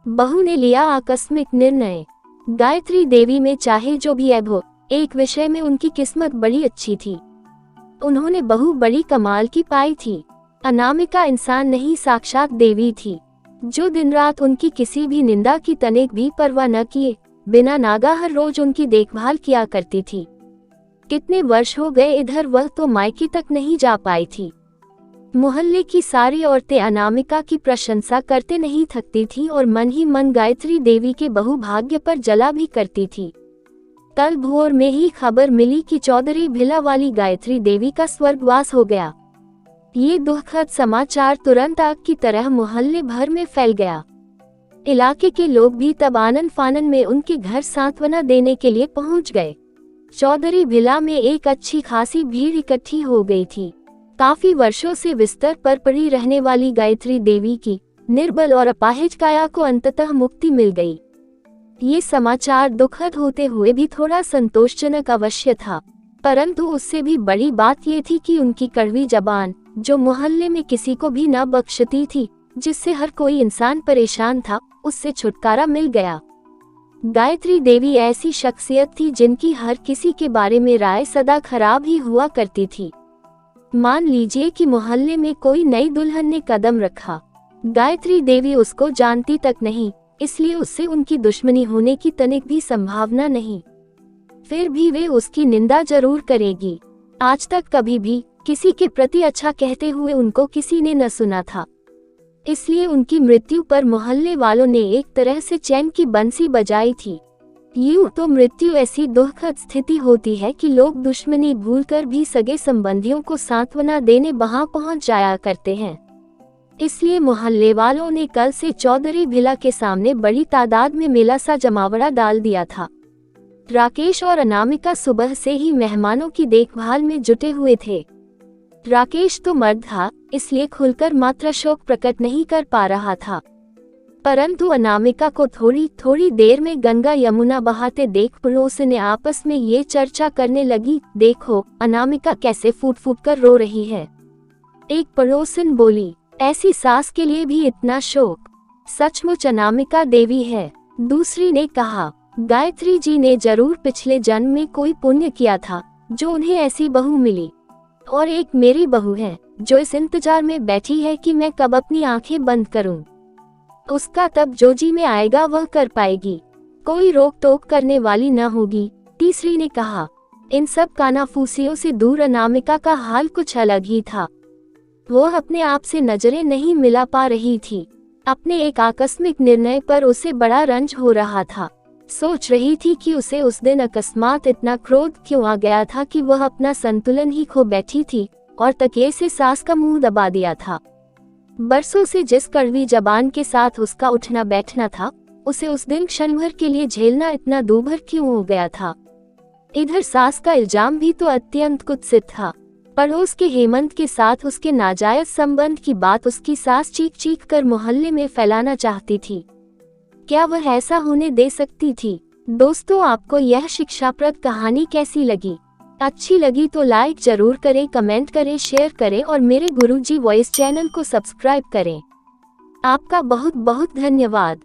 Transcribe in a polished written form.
बहू ने लिया आकस्मिक निर्णय। गायत्री देवी में चाहे जो भी ऐब हो, एक विषय में उनकी किस्मत बड़ी अच्छी थी। उन्होंने बहू बड़ी कमाल की पाई थी। अनामिका इंसान नहीं, साक्षात देवी थी, जो दिन रात उनकी किसी भी निंदा की तनिक भी परवाह न किए बिना नागा हर रोज उनकी देखभाल किया करती थी। कितने वर्ष हो गए इधर वह तो मायके तक नहीं जा पाई थी। मोहल्ले की सारी औरतें अनामिका की प्रशंसा करते नहीं थकती थीं और मन ही मन गायत्री देवी के बहु भाग्य पर जला भी करती थी। कल भोर में ही खबर मिली कि चौधरी भिला वाली गायत्री देवी का स्वर्गवास हो गया। ये दुखद समाचार तुरंत आग की तरह मोहल्ले भर में फैल गया। इलाके के लोग भी तब आनन फानन में उनके घर सांत्वना देने के लिए पहुंच गए। चौधरी भिला में एक अच्छी खासी भीड़ इकट्ठी हो गई थी। काफी वर्षों से बिस्तर पर पड़ी रहने वाली गायत्री देवी की निर्बल और अपाहिज काया को अंततः मुक्ति मिल गई। ये समाचार दुखद होते हुए भी थोड़ा संतोषजनक अवश्य था, परंतु उससे भी बड़ी बात ये थी कि उनकी कड़वी जबान, जो मोहल्ले में किसी को भी न बख्शती थी, जिससे हर कोई इंसान परेशान था, उससे छुटकारा मिल गया। गायत्री देवी ऐसी शख्सियत थी जिनकी हर किसी के बारे में राय सदा खराब ही हुआ करती थी। मान लीजिए कि मोहल्ले में कोई नई दुल्हन ने कदम रखा, गायत्री देवी उसको जानती तक नहीं, इसलिए उससे उनकी दुश्मनी होने की तनिक भी संभावना नहीं। फिर भी वे उसकी निंदा जरूर करेगी। आज तक कभी भी किसी के प्रति अच्छा कहते हुए उनको किसी ने न सुना था, इसलिए उनकी मृत्यु पर मोहल्ले वालों ने एक तरह से चैन की बंसी बजाई थी। यूं तो मृत्यु ऐसी दुखद स्थिति होती है कि लोग दुश्मनी भूलकर भी सगे संबंधियों को सांत्वना देने वहां पहुंच जाया करते हैं। इसलिए मोहल्ले वालों ने कल से चौधरी भिला के सामने बड़ी तादाद में मेला सा जमावड़ा डाल दिया था। राकेश और अनामिका सुबह से ही मेहमानों की देखभाल में जुटे हुए थे। राकेश तो मर्द था, इसलिए खुलकर मात्र शोक प्रकट नहीं कर पा रहा था, परंतु अनामिका को थोड़ी थोड़ी देर में गंगा यमुना बहाते देख पड़ोसन ने आपस में ये चर्चा करने लगी, देखो अनामिका कैसे फूट फूट कर रो रही है। एक पड़ोसन बोली, ऐसी सास के लिए भी इतना शोक, सचमुच अनामिका देवी है। दूसरी ने कहा, गायत्री जी ने जरूर पिछले जन्म में कोई पुण्य किया था जो उन्हें ऐसी बहू मिली, और एक मेरी बहू है जो इस इंतजार में बैठी है कि मैं कब अपनी आंखें बंद करूं। उसका तब जो जी में आएगा वह कर पाएगी, कोई रोक टोक करने वाली न होगी। तीसरी ने कहा, इन सब कानाफूसियों से दूर अनामिका का हाल कुछ अलग ही था। वो अपने आप से नजरें नहीं मिला पा रही थी। अपने एक आकस्मिक निर्णय पर उसे बड़ा रंज हो रहा था। सोच रही थी कि उसे उस दिन अकस्मात इतना क्रोध क्यों आ गया था कि वह अपना संतुलन ही खो बैठी थी और तकिए से सास का मुंह दबा दिया था। बरसों से जिस कड़वी जबान के साथ उसका उठना बैठना था, उसे उस दिन क्षण भर के लिए झेलना इतना दूभर क्यों हो गया था। इधर सास का इल्जाम भी तो अत्यंत कुत्सित था। पड़ोस के हेमंत के साथ उसके नाजायज संबंध की बात उसकी सास चीख चीख कर मोहल्ले में फैलाना चाहती थी। क्या वह ऐसा होने दे सकती थी? दोस्तों, आपको यह शिक्षाप्रद कहानी कैसी लगी? अच्छी लगी तो लाइक जरूर करें, कमेंट करें, शेयर करें और मेरे गुरुजी वॉइस चैनल को सब्सक्राइब करें। आपका बहुत बहुत धन्यवाद।